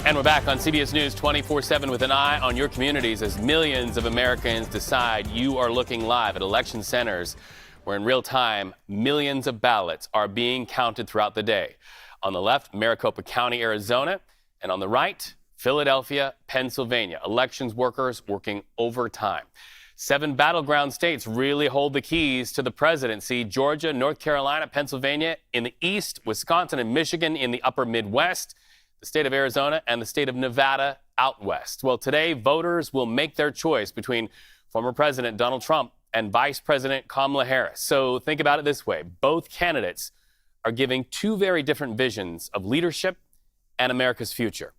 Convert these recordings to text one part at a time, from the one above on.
And we're back on CBS News 24/7 with an eye on your communities as millions of Americans decide. You are looking live at election centers where in real time, millions of ballots are being counted throughout the day. On the left, Maricopa County, Arizona, and on the right, Philadelphia, Pennsylvania. Elections workers working overtime. 7 battleground states really hold the keys to the presidency. Georgia, North Carolina, Pennsylvania in the east, Wisconsin and Michigan in the upper Midwest, the state of Arizona and the state of Nevada out west. Well, today, voters will make their choice between former President Donald Trump and Vice President Kamala Harris. So think about it this way. Both candidates are giving 2 very different visions of leadership and America's future.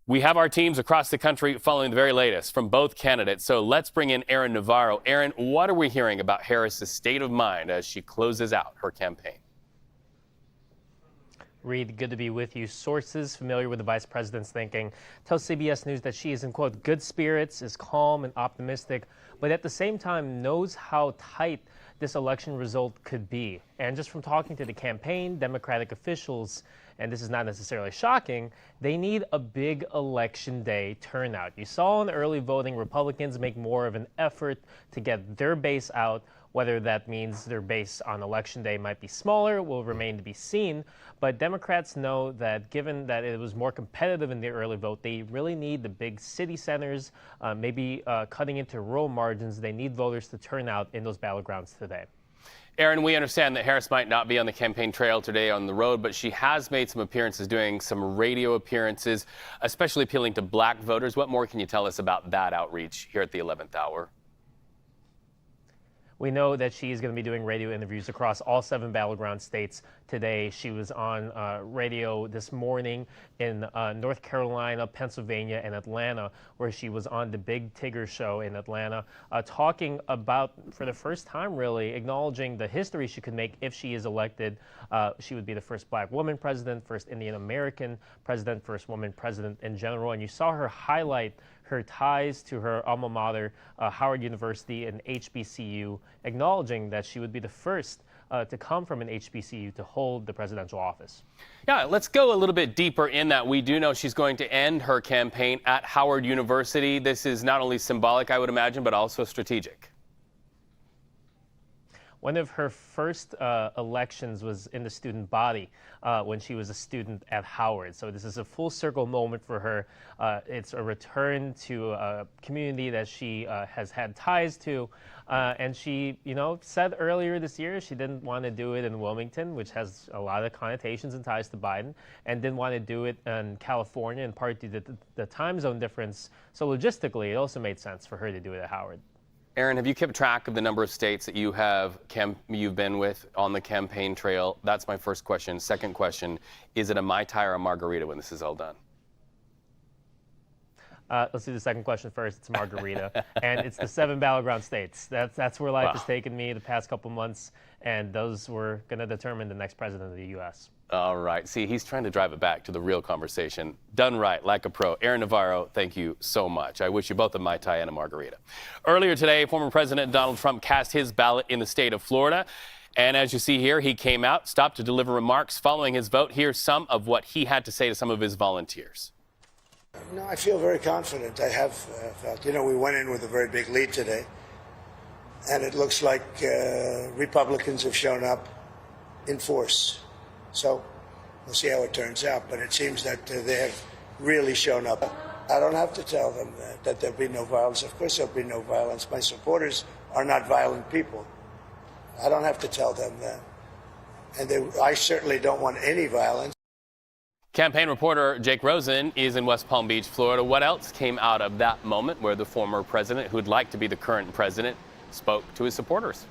We have our teams across the country following the very latest from both candidates. So let's bring in Aaron Navarro. Aaron, what are we hearing about Harris's state of mind as she closes out her campaign? Reed, good to be with you. Sources familiar with the vice president's thinking tell CBS News that she is in, quote, good spirits, is calm and optimistic, but at the same time knows how tight this election result could be. And just from talking to the campaign, Democratic officials, and this is not necessarily shocking, they need a big election day turnout. You saw in early voting, Republicans make more of an effort to get their base out. Whether that means their base on election day might be smaller will remain to be seen. But Democrats know that given that it was more competitive in the early vote, they really need the big city centers, maybe cutting into rural margins. They need voters to turn out in those battlegrounds today. Aaron, we understand that Harris might not be on the campaign trail today on the road, but she has made some appearances, doing some radio appearances, especially appealing to black voters. What more can you tell us about that outreach here at the 11th hour? We know that she is going to be doing radio interviews across all 7 battleground states today. She was on radio this morning in North Carolina, Pennsylvania, and Atlanta, where she was on the Big Tigger show in Atlanta, talking about, for the first time really, acknowledging the history she could make if she is elected. She would be the first black woman president, first Indian American president, first woman president in general. And you saw her highlight her ties to her alma mater, Howard University and HBCU, acknowledging that she would be the first to come from an HBCU to hold the presidential office. Yeah, let's go a little bit deeper in that. We do know she's going to end her campaign at Howard University. This is not only symbolic, I would imagine, but also strategic. One of her first elections was in the student body when she was a student at Howard. So this is a full circle moment for her. It's a return to a community that she has had ties to. And she, said earlier this year she didn't want to do it in Wilmington, which has a lot of connotations and ties to Biden, and didn't want to do it in California, in part due to the time zone difference. So logistically, it also made sense for her to do it at Howard. Aaron, have you kept track of the number of states that you've been with on the campaign trail? That's my first question. Second question, is it a Mai Tai or a margarita when this is all done? Let's do the second question first. It's margarita, and it's the 7 battleground states. That's where life has taken me the past couple months, and those were going to determine the next president of the U.S. All right. See, he's trying to drive it back to the real conversation. Done right, like a pro. Aaron Navarro, thank you so much. I wish you both a Mai Tai and a margarita. Earlier today, former President Donald Trump cast his ballot in the state of Florida. And as you see here, he came out, stopped to deliver remarks following his vote. Here's some of what he had to say to some of his volunteers. No, I feel very confident. I have felt, we went in with a very big lead today. And it looks like Republicans have shown up in force. So we'll see how it turns out. But it seems that they have really shown up. I don't have to tell them that there'll be no violence. Of course there'll be no violence. My supporters are not violent people. I don't have to tell them that. And I certainly don't want any violence. Campaign reporter Jake Rosen is in West Palm Beach, Florida. What else came out of that moment where the former president, who'd like to be the current president, spoke to his supporters?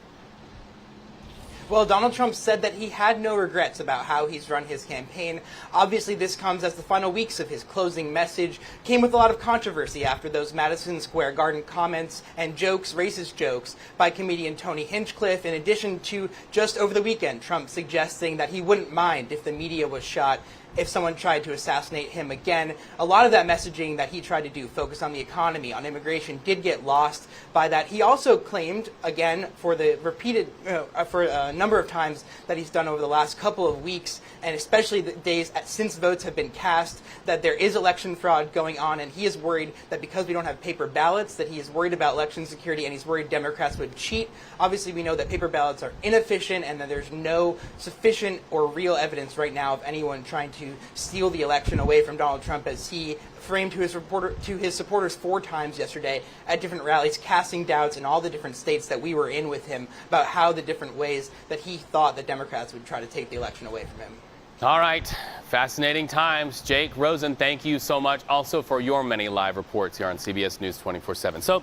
Well, Donald Trump said that he had no regrets about how he's run his campaign. Obviously, this comes as the final weeks of his closing message came with a lot of controversy after those Madison Square Garden comments and jokes, racist jokes, by comedian Tony Hinchcliffe, in addition to just over the weekend, Trump suggesting that he wouldn't mind if the media was shot if someone tried to assassinate him again. A lot of that messaging that he tried to do, focus on the economy, on immigration, did get lost by that. He also claimed, again, for the repeated, for a number of times that he's done over the last couple of weeks, and especially the days since votes have been cast, that there is election fraud going on, and he is worried that because we don't have paper ballots, that he is worried about election security, and he's worried Democrats would cheat. Obviously, we know that paper ballots are inefficient, and that there's no sufficient or real evidence right now of anyone trying to steal the election away from Donald Trump, as he framed to his supporters 4 times yesterday at different rallies, casting doubts in all the different states that we were in with him about how the different ways that he thought that Democrats would try to take the election away from him. All right. Fascinating times. Jake Rosen, thank you so much also for your many live reports here on CBS News 24/7. So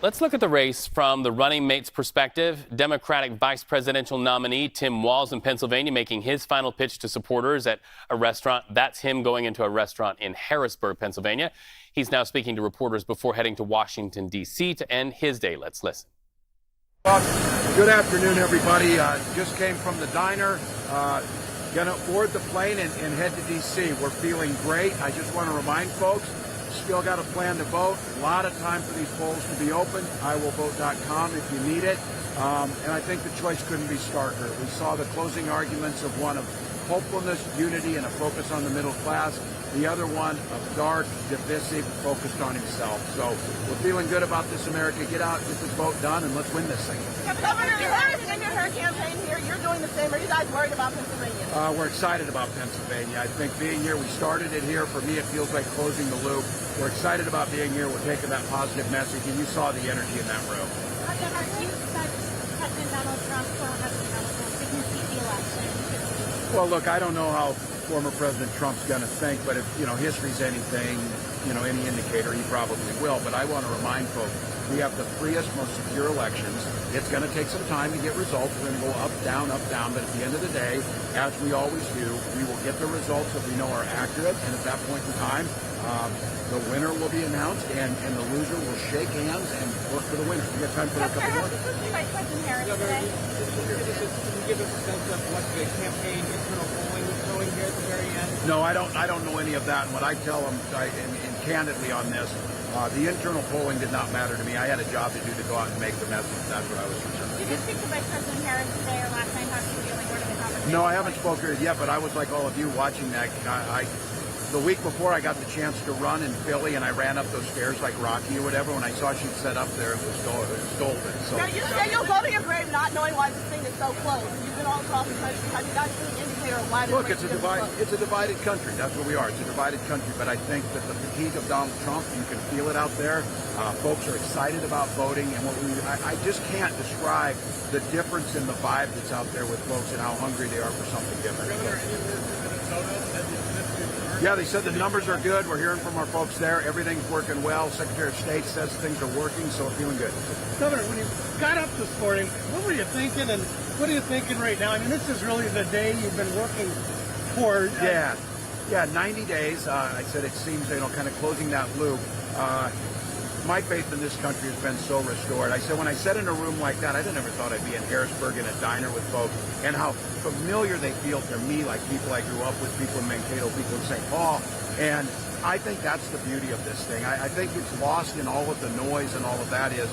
let's look at the race from the running mate's perspective. Democratic vice presidential nominee Tim Walz in Pennsylvania making his final pitch to supporters at a restaurant. That's him going into a restaurant in Harrisburg, Pennsylvania. He's now speaking to reporters before heading to Washington, D.C. to end his day. Let's listen. Good afternoon, everybody. Just came from the diner. Going to board the plane and head to D.C. We're feeling great. I just want to remind folks, still got a plan to vote. A lot of time for these polls to be open. IWillVote.com if you need it. And I think the choice couldn't be starker. We saw the closing arguments of one of hopefulness, unity, and a focus on the middle class. The other one of dark, divisive, focused on himself. So we're feeling good about this, America. Get out, get this vote done, and let's win this thing. Governor, Harris in her campaign here. You're doing the same. Are you guys worried about Pennsylvania? We're excited about Pennsylvania. I think being here, we started it here. For me, it feels like closing the loop. We're excited about being here. We're taking that positive message, and you saw the energy in that room. You said President Donald Trump has to concede the election. Well, look, I don't know how former President Trump's going to think, but if, history's anything, any indicator, he probably will. But I want to remind folks, we have the freest, most secure elections. It's going to take some time to get results. We're going to go up, down, but at the end of the day, as we always do, we will get the results that we know are accurate, and at that point in time, the winner will be announced, and the loser will shake hands and work for the winner. We got time for a couple more. President Harris today. Can you give us a sense of what the campaign internal polling was showing here at the very end? No, I don't know any of that. And what I tell them, and candidly on this, the internal polling did not matter to me. I had a job to do to go out and make the message. That's what I was concerned with. Did you speak to Vice President Harris today or last night? How did you feel like the conversation? No, I haven't spoken to her yet, but I was like all of you watching that. The week before, I got the chance to run in Philly, and I ran up those stairs like Rocky or whatever. When I saw she'd set up there, it was golden. So. Now, you say you'll go to your grave not knowing why this thing is so close. You've been all across the country. Have you got any indicator of why this Look, race is so close? it's a divided country. That's what we are. It's a divided country. But I think that the fatigue of Donald Trump, you can feel it out there. Folks are excited about voting, and I just can't describe the difference in the vibe that's out there with folks and how hungry they are for something different. Yeah, they said the numbers are good. We're hearing from our folks there. Everything's working well. Secretary of State says things are working, so we're feeling good. Governor, when you got up this morning, what were you thinking, and what are you thinking right now? I mean, this is really the day you've been working for. Yeah, 90 days. I said it seems, kind of closing that loop. My faith in this country has been so restored. I said when I sat in a room like that, I never thought I'd be in Harrisburg in a diner with folks, and how familiar they feel to me, like people I grew up with, people in Mankato, people in St. Paul. And I think that's the beauty of this thing. I think it's lost in all of the noise and all of that is,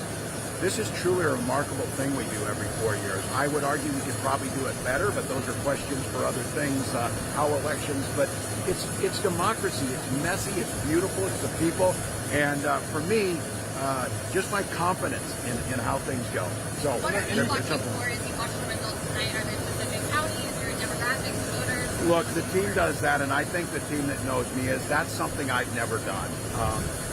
this is truly a remarkable thing we do every 4 years. I would argue we could probably do it better, but those are questions for other things, how elections, but it's democracy. It's messy, it's beautiful, it's the people. And for me, just my confidence in how things go. So, what are you watching for as you watch the results tonight? Are there specific counties or demographics, voters? Look, the team does that, and I think the team that knows me that's something I've never done.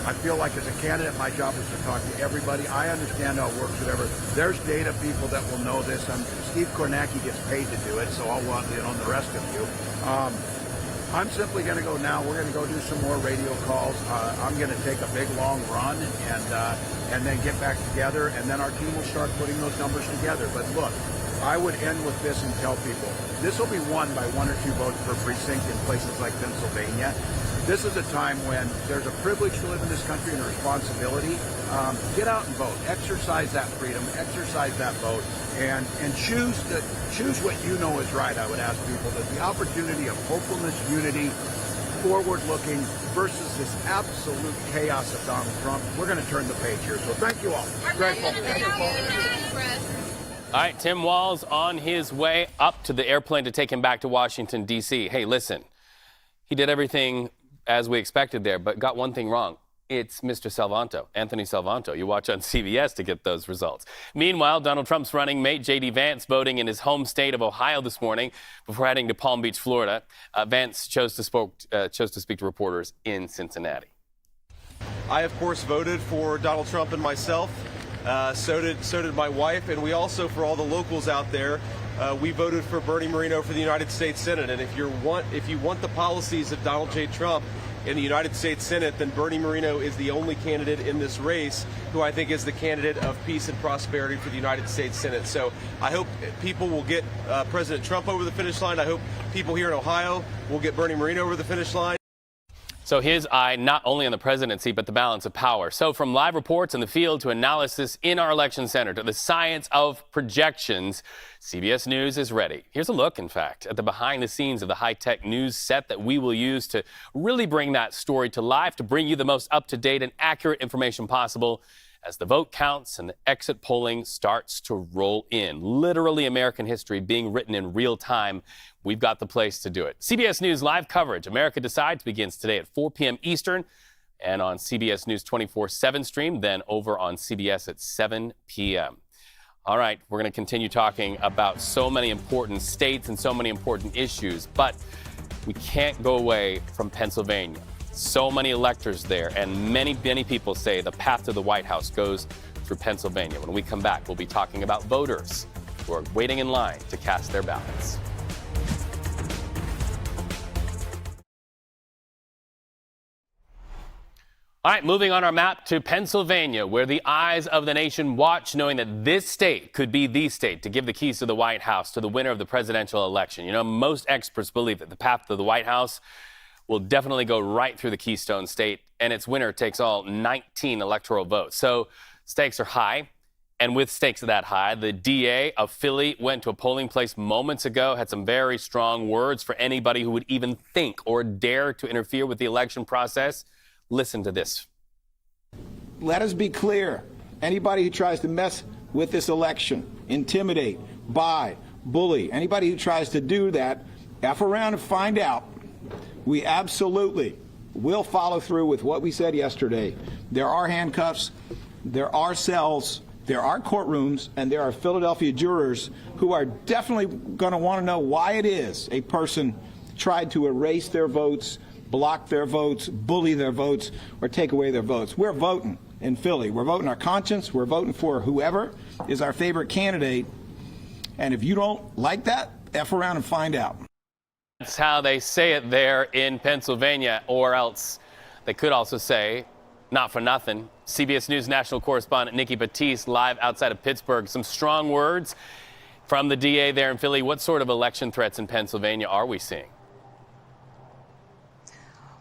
I feel like as a candidate, my job is to talk to everybody. I understand how it works, whatever. There's data people that will know this. Steve Kornacki gets paid to do it, so I'll want on the rest of you. I'm simply going to go now. We're going to go do some more radio calls. I'm going to take a big, long run and then get back together, and then our team will start putting those numbers together. But look, I would end with this and tell people, this will be won by 1 or 2 votes per precinct in places like Pennsylvania. This is a time when there's a privilege to live in this country and a responsibility. Get out and vote. Exercise that freedom. Exercise that vote. And choose what you know is right, I would ask people. That the opportunity of hopefulness, unity, forward-looking versus this absolute chaos of Donald Trump. We're going to turn the page here. So thank you all. Grateful. All right, Tim Walz on his way up to the airplane to take him back to Washington, D.C. Hey, listen, he did everything as we expected there, but got one thing wrong. It's Mr. Salvanto, Anthony Salvanto. You watch on CBS to get those results. Meanwhile, Donald Trump's running mate, J.D. Vance, voting in his home state of Ohio this morning before heading to Palm Beach, Florida. Vance chose to speak to reporters in Cincinnati. I, of course, voted for Donald Trump and myself. So did my wife, and we also, for all the locals out there, we voted for Bernie Moreno for the United States Senate. And if you want the policies of Donald J. Trump in the United States Senate, then Bernie Moreno is the only candidate in this race who I think is the candidate of peace and prosperity for the United States Senate. So I hope people will get President Trump over the finish line. I hope people here in Ohio will get Bernie Moreno over the finish line. So his eye not only on the presidency, but the balance of power. So from live reports in the field to analysis in our election center to the science of projections, CBS News is ready. Here's a look, in fact, at the behind the scenes of the high-tech news set that we will use to really bring that story to life, to bring you the most up-to-date and accurate information possible as the vote counts and the exit polling starts to roll in. Literally American history being written in real time. We've got the place to do it. CBS News live coverage, America Decides, begins today at 4 p.m. Eastern and on CBS News 24/7 stream, then over on CBS at 7 p.m. All right, we're going to continue talking about so many important states and so many important issues, but we can't go away from Pennsylvania. So many electors there, and many people say the path to the White House goes through Pennsylvania. When we come back, we'll be talking about voters who are waiting in line to cast their ballots. All right, moving on our map to Pennsylvania, where the eyes of the nation watch, knowing that this state could be the state to give the keys to the White House to the winner of the presidential election. You know, most experts believe that the path to the White House will definitely go right through the Keystone State, and its winner takes all 19 electoral votes. So stakes are high, and with stakes that high, the DA of Philly went to a polling place moments ago, had some very strong words for anybody who would even think or dare to interfere with the election process. Listen to this. Let us be clear. Anybody who tries to mess with this election, intimidate, buy, bully, anybody who tries to do that, F around and find out. We absolutely will follow through with what we said yesterday. There are handcuffs, there are cells, there are courtrooms, and there are Philadelphia jurors who are definitely going to want to know why it is a person tried to erase their votes, block their votes, bully their votes, or take away their votes. We're voting in Philly. We're voting our conscience. We're voting for whoever is our favorite candidate. And if you don't like that, F around and find out. That's how they say it there in Pennsylvania, or else they could also say, not for nothing. CBS News national correspondent Nikki Batiste live outside of Pittsburgh. Some strong words from the DA there in Philly. What sort of election threats in Pennsylvania are we seeing?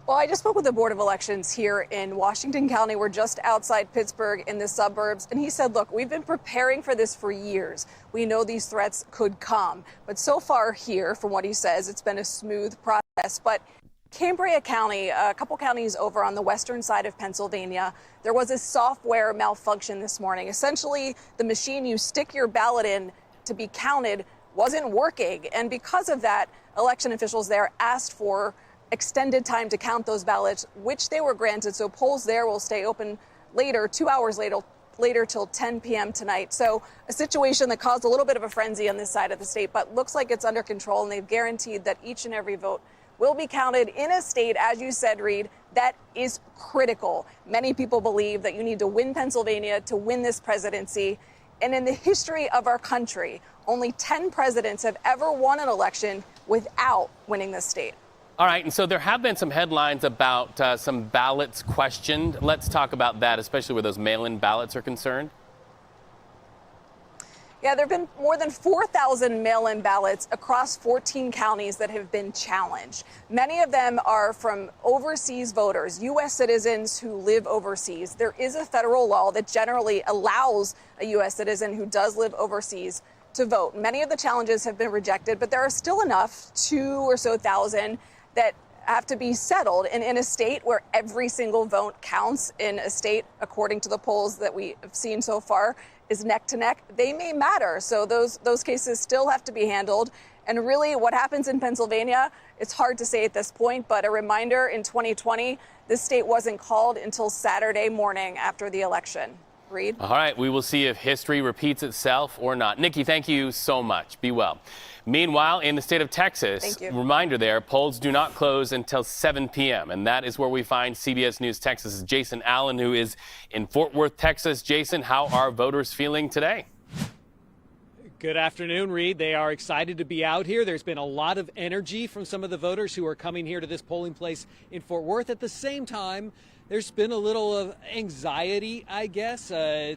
Well, I just spoke with the Board of Elections here in Washington County. We're just outside Pittsburgh in the suburbs. And he said, look, we've been preparing for this for years. We know these threats could come. But so far here, from what he says, it's been a smooth process. But Cambria County, a couple counties over on the western side of Pennsylvania, there was a software malfunction this morning. Essentially, the machine you stick your ballot in to be counted wasn't working. And because of that, election officials there asked for extended time to count those ballots, which they were granted. So polls there will stay open later, 2 hours later till 10 p.m. tonight. So a situation that caused a little bit of a frenzy on this side of the state, but looks like it's under control, and they've guaranteed that each and every vote will be counted in a state, as you said, Reed, that is critical. Many people believe that you need to win Pennsylvania to win this presidency. And in the history of our country, only 10 presidents have ever won an election without winning this state. All right, and so there have been some headlines about some ballots questioned. Let's talk about that, especially where those mail-in ballots are concerned. Yeah, there have been more than 4,000 mail-in ballots across 14 counties that have been challenged. Many of them are from overseas voters, U.S. citizens who live overseas. There is a federal law that generally allows a U.S. citizen who does live overseas to vote. Many of the challenges have been rejected, but there are still enough, 2,000 or so, that have to be settled. And in a state where every single vote counts, in a state, according to the polls that we have seen so far, is neck to neck, they may matter. So those cases still have to be handled. And really what happens in Pennsylvania, it's hard to say at this point, but a reminder, in 2020, this state wasn't called until Saturday morning after the election. Reed? All right, we will see if history repeats itself or not. Nikki, thank you so much. Be well. Meanwhile, in the state of Texas, reminder there, polls do not close until 7 p.m. And that is where we find CBS News Texas' Jason Allen, who is in Fort Worth, Texas. Jason, how are voters feeling today? Good afternoon, Reed. They are excited to be out here. There's been a lot of energy from some of the voters who are coming here to this polling place in Fort Worth. At the same time, there's been a little of anxiety, I guess.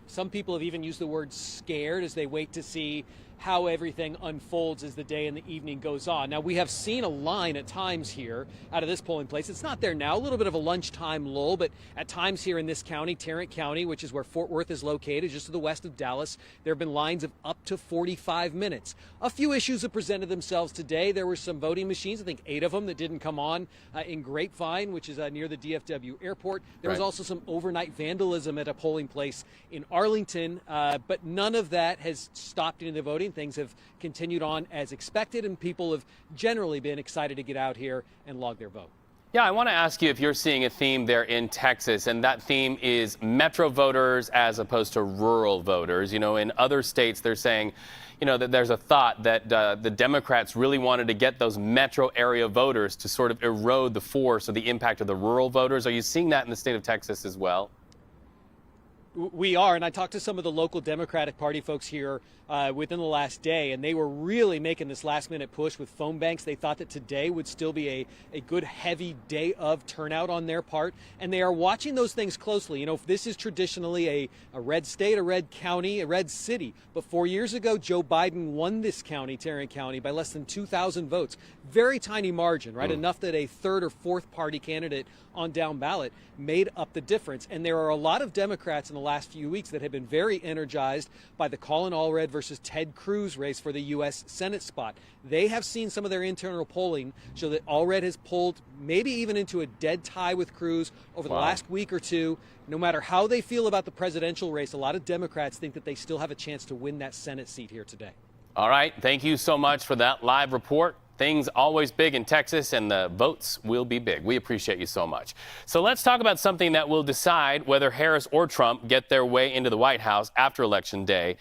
Some people have even used the word scared as they wait to see how everything unfolds as the day and the evening goes on. Now, we have seen a line at times here out of this polling place. It's not there now, a little bit of a lunchtime lull, but at times here in this county, Tarrant County, which is where Fort Worth is located, just to the west of Dallas, there have been lines of up to 45 minutes. A few issues have presented themselves today. There were some voting machines, I think 8 of them, that didn't come on in Grapevine, which is near the DFW airport. There was also some overnight vandalism at a polling place in Arlington, but none of that has stopped any of the voting. Things have continued on as expected, and people have generally been excited to get out here and log their vote. Yeah, I want to ask you if you're seeing a theme there in Texas, and that theme is metro voters as opposed to rural voters. You know, in other states, they're saying, you know, that there's a thought that the Democrats really wanted to get those metro area voters to sort of erode the force or the impact of the rural voters. Are you seeing that in the state of Texas as well? We are, and I talked to some of the local Democratic Party folks here within the last day, and they were really making this last-minute push with phone banks. They thought that today would still be a good, heavy day of turnout on their part, and they are watching those things closely. You know, this is traditionally a red state, a red county, a red city, but 4 years ago, Joe Biden won this county, Tarrant County, by less than 2,000 votes. Very tiny margin, right? Enough that a third or fourth party candidate on down ballot made up the difference. And there are a lot of Democrats in the last few weeks that have been very energized by the Colin Allred versus Ted Cruz race for the U.S. Senate spot. They have seen some of their internal polling show that Allred has pulled maybe even into a dead tie with Cruz over the last week or two. No matter how they feel about the presidential race, a lot of Democrats think that they still have a chance to win that Senate seat here today. All right. Thank you so much for that live report. Things always big in Texas, and the votes will be big. We appreciate you so much. So let's talk about something that will decide whether Harris or Trump get their way into the White House after Election Day,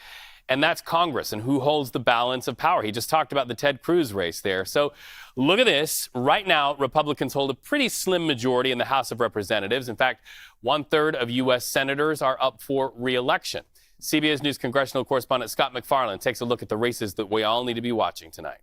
and that's Congress and who holds the balance of power. He just talked about the Ted Cruz race there. So look at this. Right now, Republicans hold a pretty slim majority in the House of Representatives. In fact, 1/3 of U.S. senators are up for re-election. CBS News Congressional correspondent Scott McFarland takes a look at the races that we all need to be watching tonight.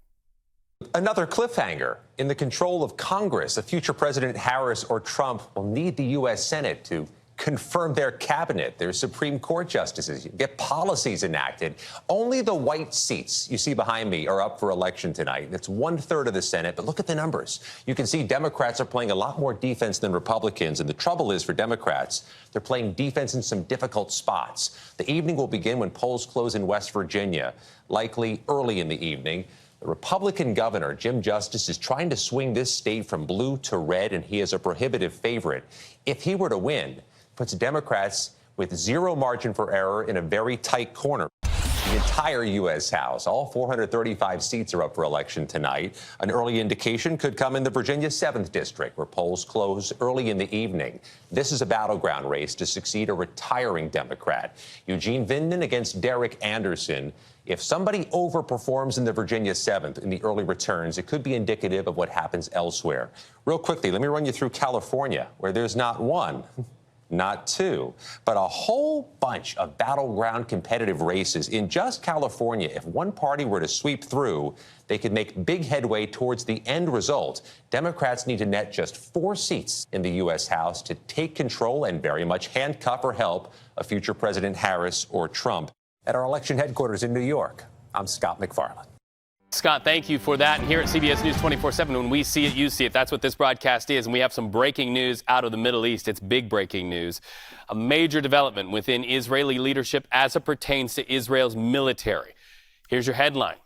Another cliffhanger. In the control of Congress, a future President Harris or Trump will need the U.S. Senate to confirm their cabinet, their Supreme Court justices, get policies enacted. Only the white seats you see behind me are up for election tonight. That's 1/3 of the Senate, but look at the numbers. You can see Democrats are playing a lot more defense than Republicans, and the trouble is for Democrats, they're playing defense in some difficult spots. The evening will begin when polls close in West Virginia, likely early in the evening. The Republican governor, Jim Justice, is trying to swing this state from blue to red, and he is a prohibitive favorite. If he were to win, puts Democrats with zero margin for error in a very tight corner. The entire U.S. House, all 435 seats are up for election tonight. An early indication could come in the Virginia 7th District, where polls close early in the evening. This is a battleground race to succeed a retiring Democrat. Eugene Vindman against Derek Anderson. If somebody overperforms in the Virginia 7th in the early returns, it could be indicative of what happens elsewhere. Real quickly, let me run you through California, where there's not one, not two, but a whole bunch of battleground competitive races in just California. If one party were to sweep through, they could make big headway towards the end result. Democrats need to net just 4 seats in the U.S. House to take control and very much handcuff or help a future President Harris or Trump. at our election headquarters in New York. I'm Scott McFarland. Scott, thank you for that. And here at CBS News 24/7, when we see it, you see it. That's what this broadcast is. And we have some breaking news out of the Middle East. It's big breaking news. A major development within Israeli leadership as it pertains to Israel's military. Here's your headline.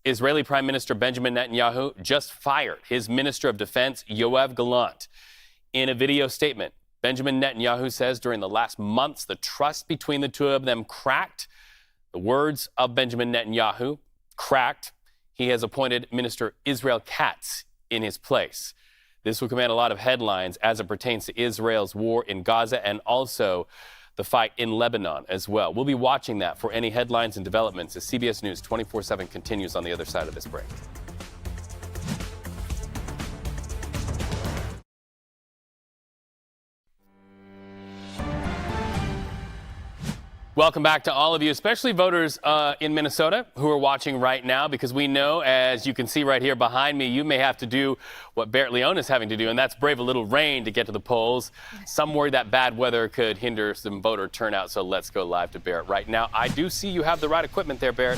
Israeli Prime Minister Benjamin Netanyahu just fired his Minister of Defense, Yoav Gallant. In a video statement, Benjamin Netanyahu says during the last months, the trust between the two of them cracked. The words of Benjamin Netanyahu, cracked. He has appointed Minister Israel Katz in his place. This will command a lot of headlines as it pertains to Israel's war in Gaza and also the fight in Lebanon as well. We'll be watching that for any headlines and developments as CBS News 24/7 continues on the other side of this break. Welcome back to all of you, especially voters in Minnesota who are watching right now, because we know, as you can see right here behind me, you may have to do what Barrett Leone is having to do, and that's brave a little rain to get to the polls. Some worry that bad weather could hinder some voter turnout, so let's go live to Barrett right now. I do see you have the right equipment there, Barrett.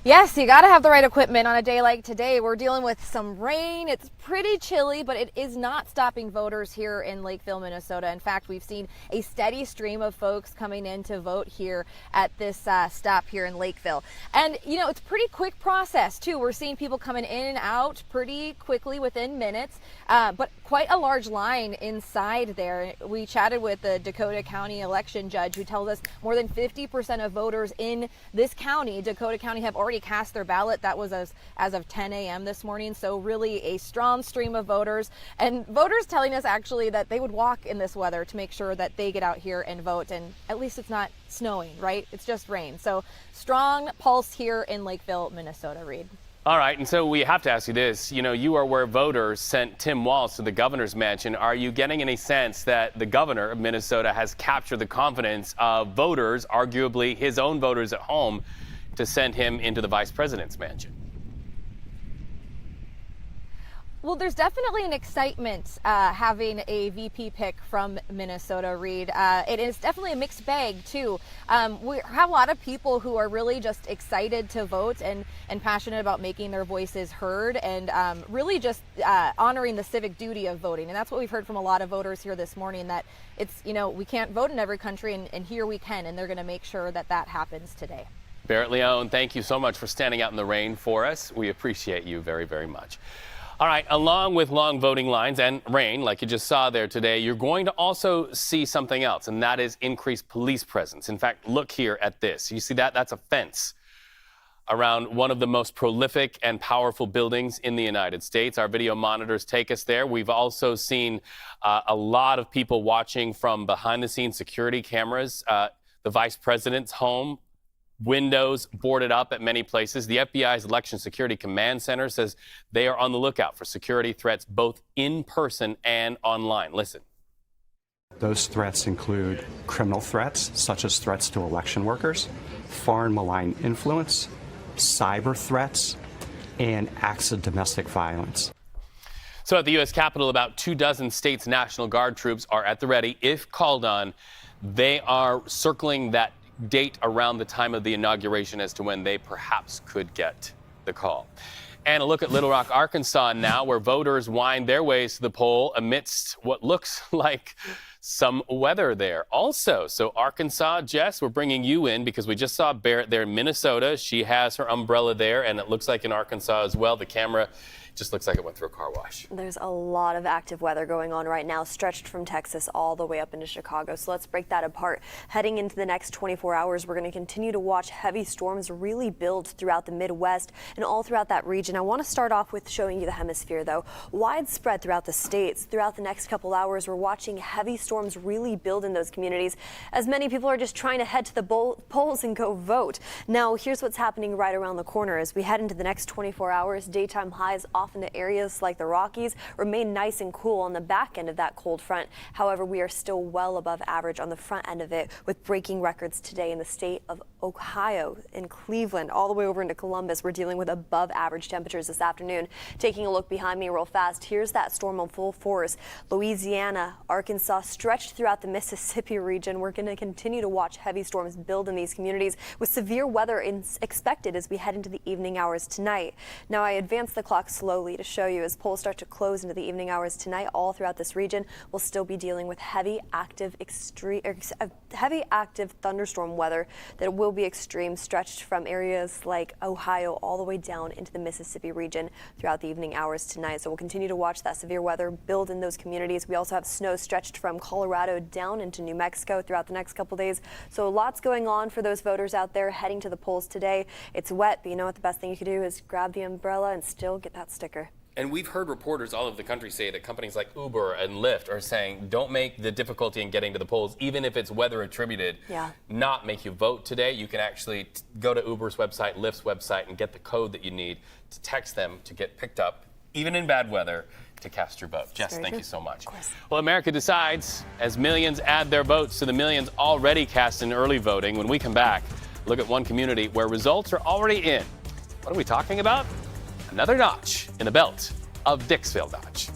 Yes, you got to have the right equipment on a day like today. We're dealing with some rain. It's pretty chilly, but it is not stopping voters here in Lakeville, Minnesota. In fact, we've seen a steady stream of folks coming in to vote here at this stop here in Lakeville. And, you know, it's a pretty quick process, too. We're seeing people coming in and out pretty quickly within minutes, but quite a large line inside there. We chatted with the Dakota County election judge who tells us more than 50% of voters in this county, Dakota County, have already cast their ballot. That was as of 10 a.m. this morning. So really a strong stream of voters, and voters telling us actually that they would walk in this weather to make sure that they get out here and vote. And at least it's not snowing, right? It's just rain. So strong pulse here in Lakeville, Minnesota, Reed. All right, and so we have to ask you this. You know, you are where voters sent Tim Walz to the governor's mansion. Are you getting any sense that the governor of Minnesota has captured the confidence of voters, arguably his own voters at home, to send him into the vice president's mansion? Well, there's definitely an excitement having a VP pick from Minnesota, Reed. It is definitely a mixed bag, too. We have a lot of people who are really just excited to vote and passionate about making their voices heard and really just honoring the civic duty of voting. And that's what we've heard from a lot of voters here this morning, that it's, you know, we can't vote in every country, and here we can, and they're going to make sure that that happens today. Barrett Leone, thank you so much for standing out in the rain for us. We appreciate you very, very much. All right, along with long voting lines and rain, like you just saw there today, you're going to also see something else, and that is increased police presence. In fact, look here at this. You see that? That's a fence around one of the most prolific and powerful buildings in the United States. Our video monitors take us there. We've also seen a lot of people watching from behind-the-scenes security cameras. The vice president's home, windows boarded up at many places. The FBI's Election Security Command Center says they are on the lookout for security threats both in person and online. Listen. Those threats include criminal threats, such as threats to election workers, foreign malign influence, cyber threats, and acts of domestic violence. So at the U.S. Capitol, about 24 states' National Guard troops are at the ready. If called on, they are circling that date around the time of the inauguration as to when they perhaps could get the call. And a look at Little Rock, Arkansas now, where voters wind their ways to the poll amidst what looks like some weather there also. So Arkansas, Jess, we're bringing you in because we just saw Barrett there in Minnesota. She has her umbrella there, and it looks like in Arkansas as well. The camera just looks like it went through a car wash. There's a lot of active weather going on right now, stretched from Texas all the way up into Chicago. So let's break that apart. Heading into the next 24 hours, we're going to continue to watch heavy storms really build throughout the Midwest and all throughout that region. I want to start off with showing you the hemisphere, though. Widespread throughout the states. Throughout the next couple hours, we're watching heavy storms really build in those communities as many people are just trying to head to the polls and go vote. Now, here's what's happening right around the corner as we head into the next 24 hours. Daytime highs off off into areas like the Rockies remain nice and cool on the back end of that cold front. However, we are still well above average on the front end of it, with breaking records today in the state of Ohio, in Cleveland, all the way over into Columbus. We're dealing with above average temperatures this afternoon. Taking a look behind me real fast, here's that storm in full force. Louisiana, Arkansas, stretched throughout the Mississippi region. We're going to continue to watch heavy storms build in these communities, with severe weather expected as we head into the evening hours tonight. Now, I advance the clock slowly to show you as polls start to close into the evening hours tonight. All throughout this region, we'll still be dealing with heavy active thunderstorm weather that will be extreme, stretched from areas like Ohio all the way down into the Mississippi region throughout the evening hours tonight. So we'll continue to watch that severe weather build in those communities. We also have snow stretched from Colorado down into New Mexico throughout the next couple days. So lots going on for those voters out there heading to the polls today. It's wet, but you know what? The best thing you can do is grab the umbrella and still get that sticker. And we've heard reporters all over the country say that companies like Uber and Lyft are saying, don't make the difficulty in getting to the polls, even if it's weather attributed, not make you vote today. You can actually go to Uber's website, Lyft's website, and get the code that you need to text them to get picked up, even in bad weather, to cast your vote. Jess, thank you so much. Well, America decides as millions add their votes to the millions already cast in early voting. When we come back, look at one community where results are already in. What are we talking about? Another notch in the belt of Dixville Notch.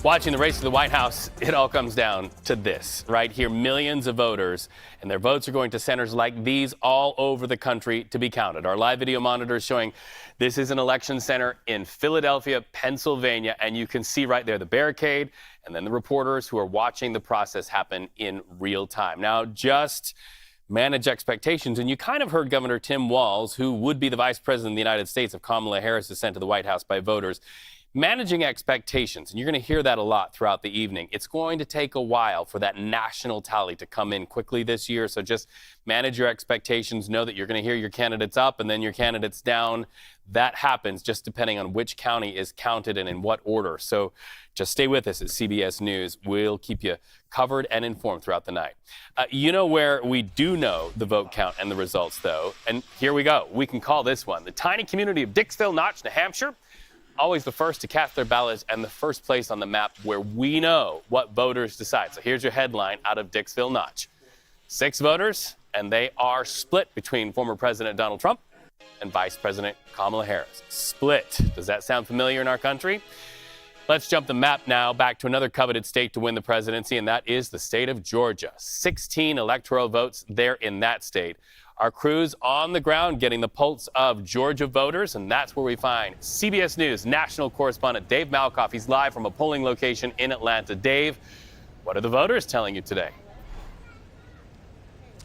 Watching the race to the White House, it all comes down to this. Right here, millions of voters, and their votes are going to centers like these all over the country to be counted. Our live video monitor is showing this is an election center in Philadelphia, Pennsylvania, and you can see right there the barricade and then the reporters who are watching the process happen in real time. Now, just manage expectations, and you kind of heard Governor Tim Walz, who would be the vice president of the United States if Kamala Harris is sent to the White House by voters, managing expectations, and you're going to hear that a lot throughout the evening. It's going to take a while for that national tally to come in quickly this year, so just manage your expectations. Know that you're going to hear your candidates up and then your candidates down. That happens just depending on which county is counted and in what order. So just stay with us at CBS News. We'll keep you covered and informed throughout the night. You know where we do know the vote count and the results, though, and here we go. We can call this one the tiny community of Dixville Notch, New Hampshire. Always the first to cast their ballots and the first place on the map where we know what voters decide. So here's your headline out of Dixville Notch. 6 voters, and they are split between former President Donald Trump and Vice President Kamala Harris. Split. Does that sound familiar in our country? Let's jump the map now back to another coveted state to win the presidency, and that is the state of Georgia. 16 electoral votes there in that state. Our crew's on the ground getting the pulse of Georgia voters, and that's where we find CBS News national correspondent Dave Malkoff. He's live from a polling location in Atlanta. Dave, what are the voters telling you today?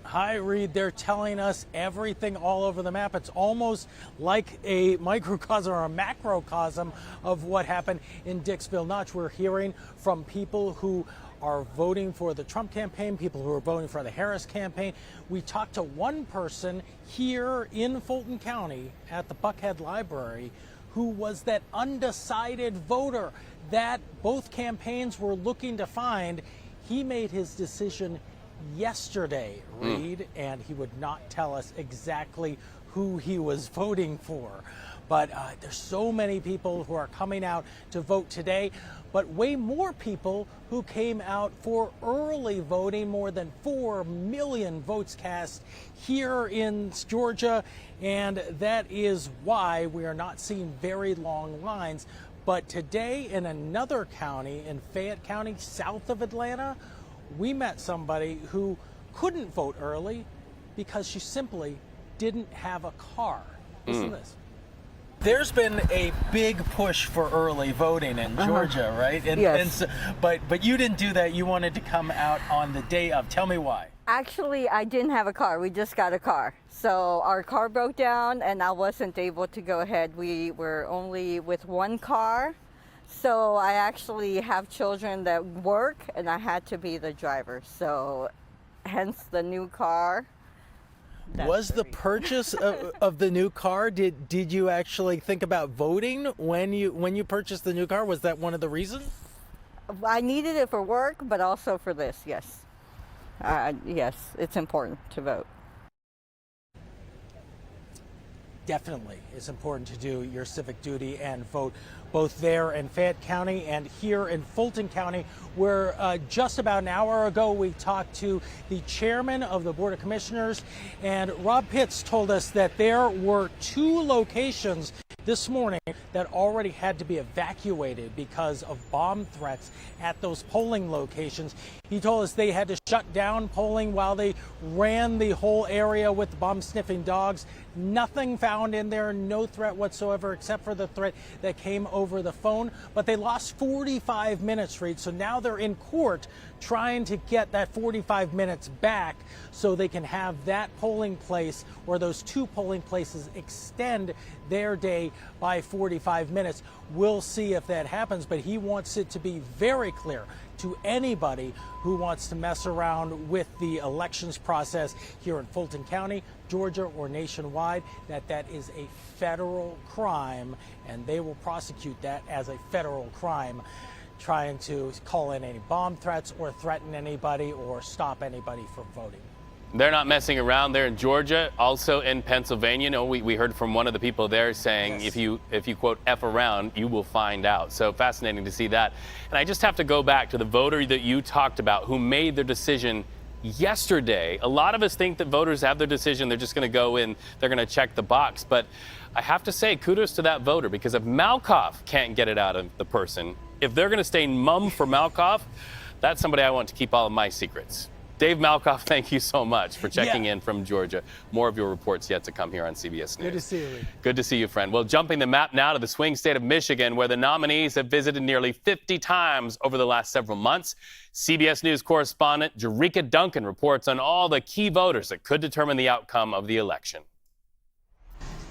Hi, Reed. They're telling us everything all over the map. It's almost like a microcosm or a macrocosm of what happened in Dixville Notch. We're hearing from people who are voting for the Trump campaign, people who are voting for the Harris campaign. We talked to one person here in Fulton County at the Buckhead Library who was that undecided voter that both campaigns were looking to find. He made his decision yesterday, Reed, and he would not tell us exactly who he was voting for. But there's so many people who are coming out to vote today, but way more people who came out for early voting, more than 4 million votes cast here in Georgia, and that is why we are not seeing very long lines. But today in another county, in Fayette County, south of Atlanta, we met somebody who couldn't vote early because she simply didn't have a car. Listen to this. There's been a big push for early voting in Georgia, right? Yes. And so, but you didn't do that. You wanted to come out on the day of. Tell me why. Actually, I didn't have a car. We just got a car. So our car broke down and I wasn't able to go ahead. We were only with one car. So I actually have children that work and I had to be the driver. So hence the new car. Was the purchase of the new car, did you actually think about voting when you purchased the new car? Was that one of the reasons? I needed it for work, but also for this, yes. Yes, it's important to vote. Definitely, it's important to do your civic duty and vote, both there in Fayette County and here in Fulton County, where just about an hour ago we talked to the chairman of the Board of Commissioners, and Rob Pitts told us that there were 2 locations this morning that already had to be evacuated because of bomb threats at those polling locations. He told us they had to shut down polling while they ran the whole area with bomb-sniffing dogs. Nothing found in there, no threat whatsoever, except for the threat that came over the phone. But they lost 45 minutes, Reed, so now they're in court trying to get that 45 minutes back so they can have that polling place, or those 2 polling places, extend their day by 45 minutes. We'll see if that happens, but he wants it to be very clear to anybody who wants to mess around with the elections process here in Fulton County, Georgia, or nationwide, that is a federal crime, and they will prosecute that as a federal crime, trying to call in any bomb threats or threaten anybody or stop anybody from voting. They're not messing around there in Georgia, also in Pennsylvania. You know, we heard from one of the people there saying, yes, if you quote F around, you will find out. So fascinating to see that. And I just have to go back to the voter that you talked about who made their decision yesterday. A lot of us think that voters have their decision. They're just going to go in, they're going to check the box. But I have to say kudos to that voter, because if Malkoff can't get it out of the person, if they're going to stay mum for Malkoff, that's somebody I want to keep all of my secrets. Dave Malkoff, thank you so much for checking in from Georgia. More of your reports yet to come here on CBS News. Good to see you, Lee. Good to see you, friend. Well, jumping the map now to the swing state of Michigan, where the nominees have visited nearly 50 times over the last several months. CBS News correspondent Jerika Duncan reports on all the key voters that could determine the outcome of the election.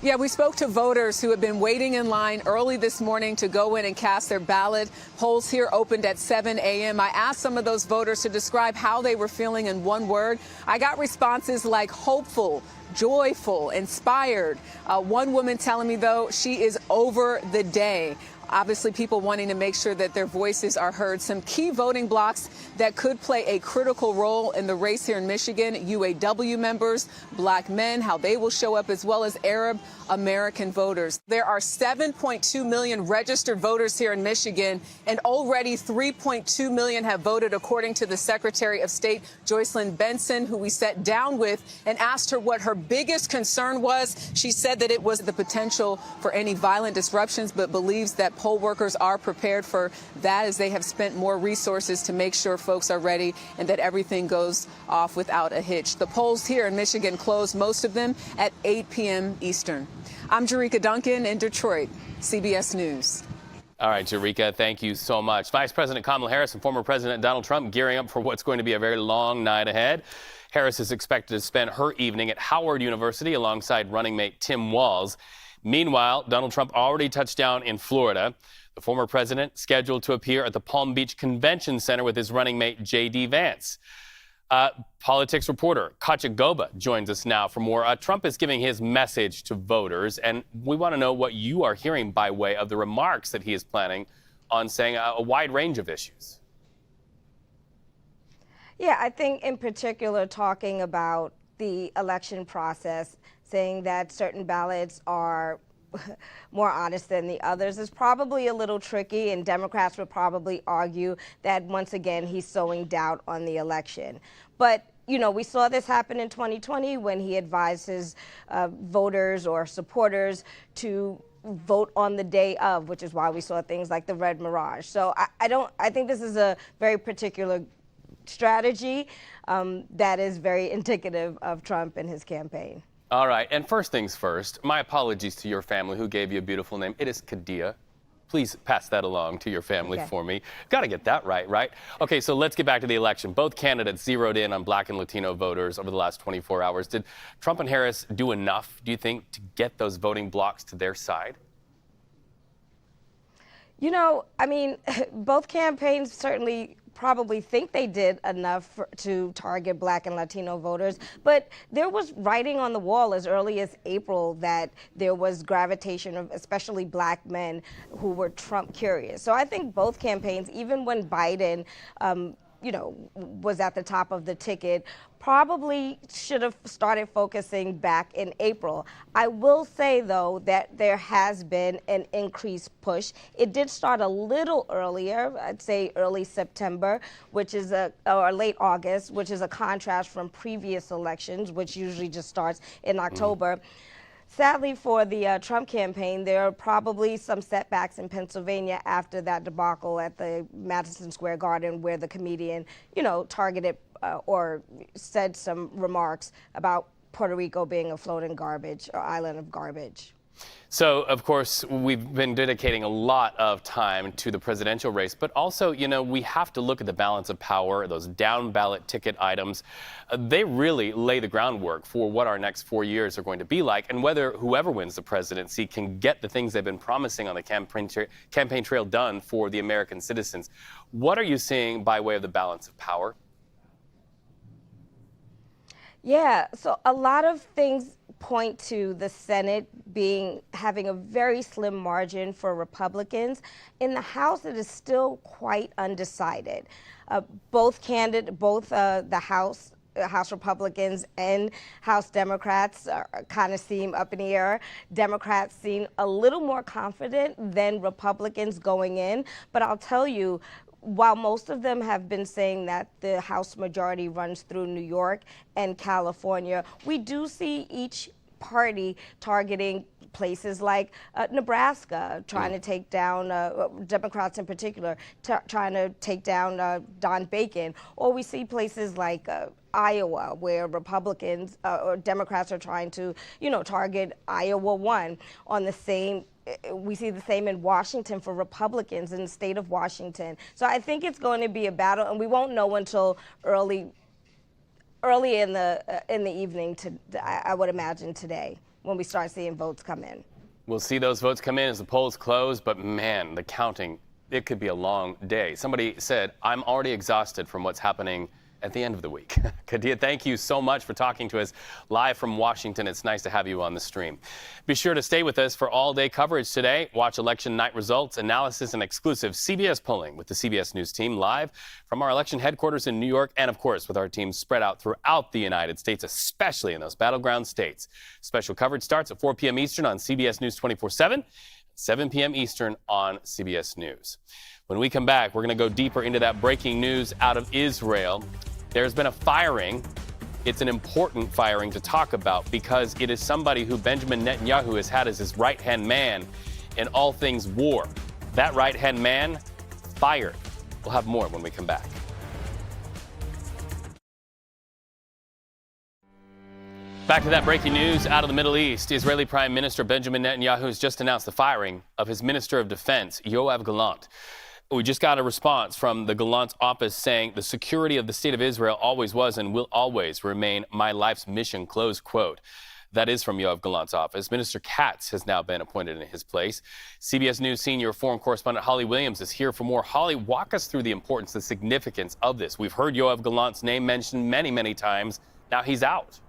Yeah, we spoke to voters who have been waiting in line early this morning to go in and cast their ballot. Polls here opened at 7 a.m. I asked some of those voters to describe how they were feeling in one word. I got responses like hopeful, joyful, inspired. One woman telling me, though, she is over the day. Obviously, people wanting to make sure that their voices are heard. Some key voting blocks that could play a critical role in the race here in Michigan: UAW members, black men, how they will show up, as well as Arab American voters. There are 7.2 million registered voters here in Michigan, and already 3.2 million have voted, according to the Secretary of State, Joycelyn Benson, who we sat down with and asked her what her biggest concern was. She said that it was the potential for any violent disruptions, but believes that poll workers are prepared for that, as they have spent more resources to make sure folks are ready and that everything goes off without a hitch. The polls here in Michigan close, most of them at 8 p.m. Eastern. I'm Jerika Duncan in Detroit, CBS News. All right, Jerika, thank you so much. Vice President Kamala Harris and former President Donald Trump gearing up for what's going to be a very long night ahead. Harris is expected to spend her evening at Howard University alongside running mate Tim Walz. Meanwhile, Donald Trump already touched down in Florida. The former president scheduled to appear at the Palm Beach Convention Center with his running mate J.D. Vance. Politics reporter Katja Goba joins us now for more. Trump is giving his message to voters, and we want to know what you are hearing by way of the remarks that he is planning on saying a wide range of issues. Yeah, I think in particular talking about the election process, saying that certain ballots are more honest than the others is probably a little tricky, and Democrats would probably argue that once again he's sowing doubt on the election. But you know, we saw this happen in 2020 when he advised his voters or supporters to vote on the day of, which is why we saw things like the red mirage. So I think this is a very particular strategy that is very indicative of Trump and his campaign. All right, and first things first, my apologies to your family who gave you a beautiful name. It is Kadia. Please pass that along to your family for me. Got to get that right? Okay, so let's get back to the election. Both candidates zeroed in on black and Latino voters over the last 24 hours. Did Trump and Harris do enough, do you think, to get those voting blocks to their side? You know, I mean, both campaigns certainly probably think they did enough to target Black and Latino voters, but there was writing on the wall as early as April that there was gravitation of especially Black men who were Trump curious. So I think both campaigns, even when Biden was at the top of the ticket, probably should have started focusing back in April. I will say, though, that there has been an increased push. It did start a little earlier, I'd say early September, or late August, which is a contrast from previous elections, which usually just starts in October. Sadly for the Trump campaign, there are probably some setbacks in Pennsylvania after that debacle at the Madison Square Garden where the comedian, targeted or said some remarks about Puerto Rico being a floating garbage or island of garbage. So, of course, we've been dedicating a lot of time to the presidential race, but also, we have to look at the balance of power, those down ballot ticket items. They really lay the groundwork for what our next 4 years are going to be like, and whether whoever wins the presidency can get the things they've been promising on the campaign trail done for the American citizens. What are you seeing by way of the balance of power? Yeah, so a lot of things point to the Senate having a very slim margin for Republicans. In the House, it is still quite undecided. Both the House Republicans and House Democrats kind of seem up in the air. Democrats seem a little more confident than Republicans going in, but I'll tell you, while most of them have been saying that the House majority runs through New York and California, we do see each party targeting places like Nebraska, trying to take down, Democrats in particular, trying to take down Don Bacon. Or we see places like Iowa, where Republicans or Democrats are trying to, target Iowa 1 on the same. We see the same in Washington for Republicans in the state of Washington. So I think it's going to be a battle, and we won't know until early in the evening. I would imagine today when we start seeing votes come in. We'll see those votes come in as the polls close, but man, the counting, it could be a long day. Somebody said, I'm already exhausted from what's happening at the end of the week. Kadia, thank you so much for talking to us live from Washington. It's nice to have you on the stream. Be sure to stay with us for all-day coverage today. Watch election night results, analysis, and exclusive CBS polling with the CBS News team live from our election headquarters in New York, and of course with our teams spread out throughout the United States, especially in those battleground states. Special coverage starts at 4 p.m. Eastern on CBS News 24/7, 7 p.m. Eastern on CBS News. When we come back, we're going to go deeper into that breaking news out of Israel. There's been a firing. It's an important firing to talk about because it is somebody who Benjamin Netanyahu has had as his right-hand man in all things war. That right-hand man fired. We'll have more when we come back. Back to that breaking news out of the Middle East. Israeli Prime Minister Benjamin Netanyahu has just announced the firing of his Minister of Defense, Yoav Gallant. We just got a response from the Gallant's office saying the security of the state of Israel always was and will always remain my life's mission, close quote. That is from Yoav Gallant's office. Minister Katz has now been appointed in his place. CBS News senior foreign correspondent Holly Williams is here for more. Holly, walk us through the importance, the significance of this. We've heard Yoav Gallant's name mentioned many, many times. Now he's out.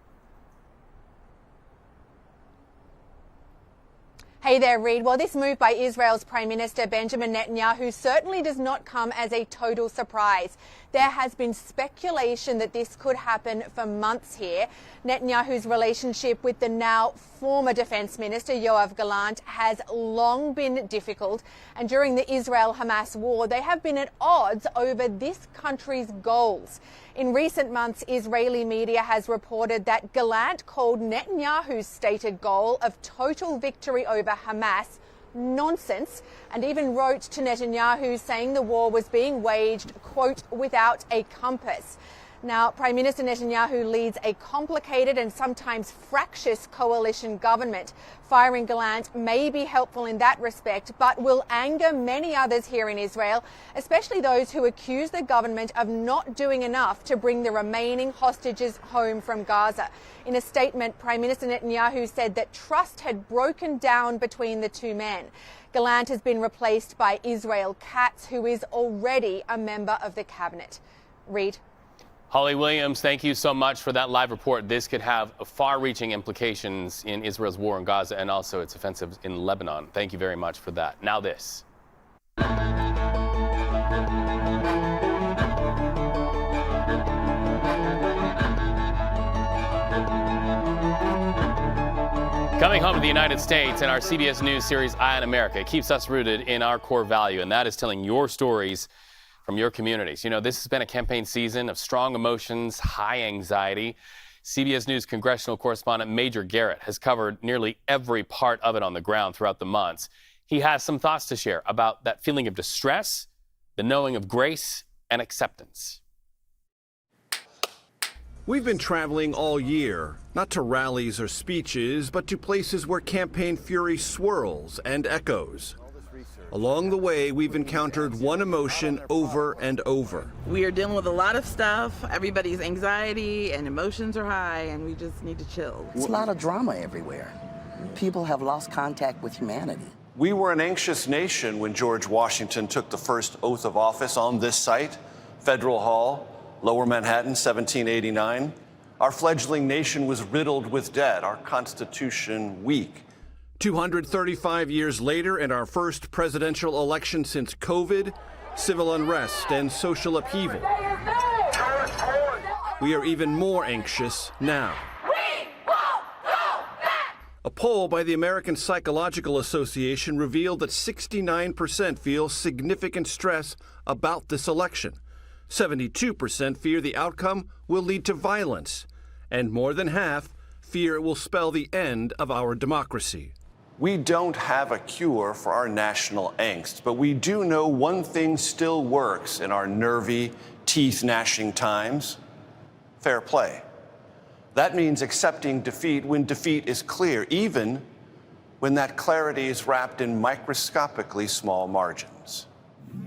Hey there, Reed. Well, this move by Israel's Prime Minister Benjamin Netanyahu certainly does not come as a total surprise. There has been speculation that this could happen for months here. Netanyahu's relationship with the now former Defense Minister Yoav Gallant has long been difficult, and during the Israel-Hamas war, they have been at odds over this country's goals. In recent months, Israeli media has reported that Gallant called Netanyahu's stated goal of total victory over Hamas nonsense, and even wrote to Netanyahu saying the war was being waged, quote, without a compass. Now, Prime Minister Netanyahu leads a complicated and sometimes fractious coalition government. Firing Gallant may be helpful in that respect, but will anger many others here in Israel, especially those who accuse the government of not doing enough to bring the remaining hostages home from Gaza. In a statement, Prime Minister Netanyahu said that trust had broken down between the two men. Gallant has been replaced by Israel Katz, who is already a member of the cabinet. Reid. Holly Williams, thank you so much for that live report. This could have far-reaching implications in Israel's war in Gaza and also its offensive in Lebanon. Thank you very much for that. Now this. Coming home to the United States in our CBS News series, Eye on America, it keeps us rooted in our core value, and that is telling your stories from your communities. You know, this has been a campaign season of strong emotions, high anxiety. CBS News Congressional correspondent Major Garrett has covered nearly every part of it on the ground throughout the months. He has some thoughts to share about that feeling of distress, the knowing of grace, and acceptance. We've been traveling all year, not to rallies or speeches, but to places where campaign fury swirls and echoes. Along the way, we've encountered one emotion over and over. We are dealing with a lot of stuff. Everybody's anxiety and emotions are high, and we just need to chill. It's a lot of drama everywhere. People have lost contact with humanity. We were an anxious nation when George Washington took the first oath of office on this site, Federal Hall, Lower Manhattan, 1789. Our fledgling nation was riddled with debt, our Constitution weak. 235 years later, and our first presidential election since COVID, civil unrest and social upheaval. We are even more anxious now. A poll by the American Psychological Association revealed that 69% feel significant stress about this election. 72% fear the outcome will lead to violence, and more than half fear it will spell the end of our democracy. We don't have a cure for our national angst, but we do know one thing still works in our nervy, teeth-gnashing times: fair play. That means accepting defeat when defeat is clear, even when that clarity is wrapped in microscopically small margins.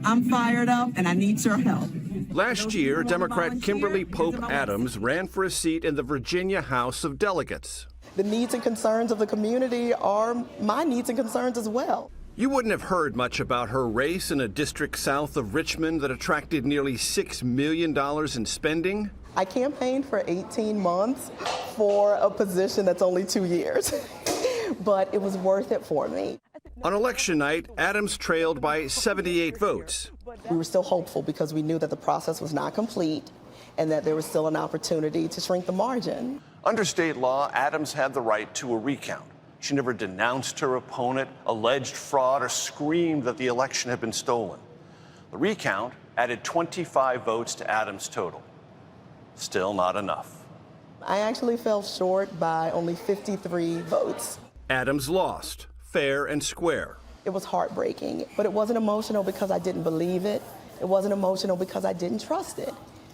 I'm fired up and I need your help. Last year, Democrat Kimberly Pope Adams ran for a seat in the Virginia House of Delegates. The needs and concerns of the community are my needs and concerns as well. You wouldn't have heard much about her race in a district south of Richmond that attracted nearly $6 million in spending. I campaigned for 18 months for a position that's only 2 years, but it was worth it for me. On election night, Adams trailed by 78 votes. We were still hopeful because we knew that the process was not complete and that there was still an opportunity to shrink the margin. Under state law, Adams had the right to a recount. She never denounced her opponent, alleged fraud, or screamed that the election had been stolen. The recount added 25 votes to Adams' total. Still not enough. I actually fell short by only 53 votes. Adams lost, fair and square. It was heartbreaking, but it wasn't emotional because I didn't believe it. It wasn't emotional because I didn't trust it.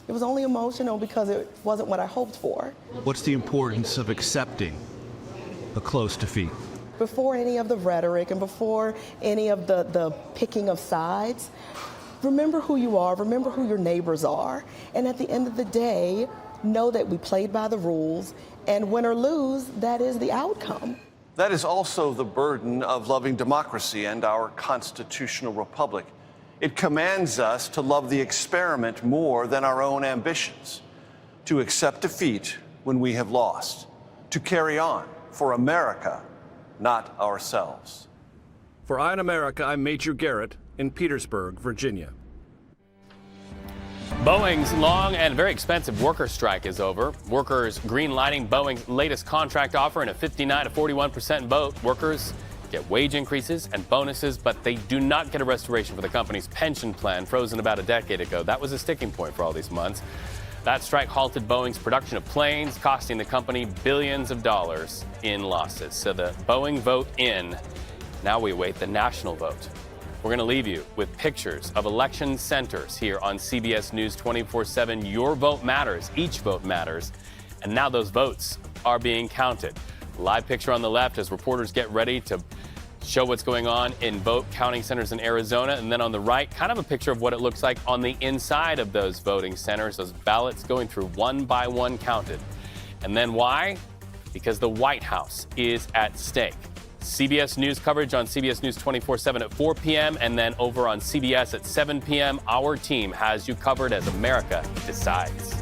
It was only emotional because it wasn't what I hoped for. What's the importance of accepting a close defeat? Before any of the rhetoric and before any of the picking of sides, remember who you are, remember who your neighbors are, and at the end of the day, know that we played by the rules, and win or lose, that is the outcome. That is also the burden of loving democracy and our constitutional republic. It commands us to love the experiment more than our own ambitions, to accept defeat when we have lost, to carry on for America, not ourselves. For Eye on America, I'm Major Garrett in Petersburg, Virginia. Boeing's long and very expensive worker strike is over. Workers green-lighting Boeing's latest contract offer in a 59 to 41% vote. Workers get wage increases and bonuses, but they do not get a restoration for the company's pension plan, frozen about a decade ago. That was a sticking point for all these months. That strike halted Boeing's production of planes, costing the company billions of dollars in losses. So the Boeing vote in. Now we await the national vote. We're going to leave you with pictures of election centers here on CBS News 24/7. Your vote matters. Each vote matters. And now those votes are being counted. Live picture on the left as reporters get ready to show what's going on in vote counting centers in Arizona. And then on the right, kind of a picture of what it looks like on the inside of those voting centers, those ballots going through one by one counted. And then why? Because the White House is at stake. CBS News coverage on CBS News 24/7 at 4 p.m. and then over on CBS at 7 p.m. Our team has you covered as America decides.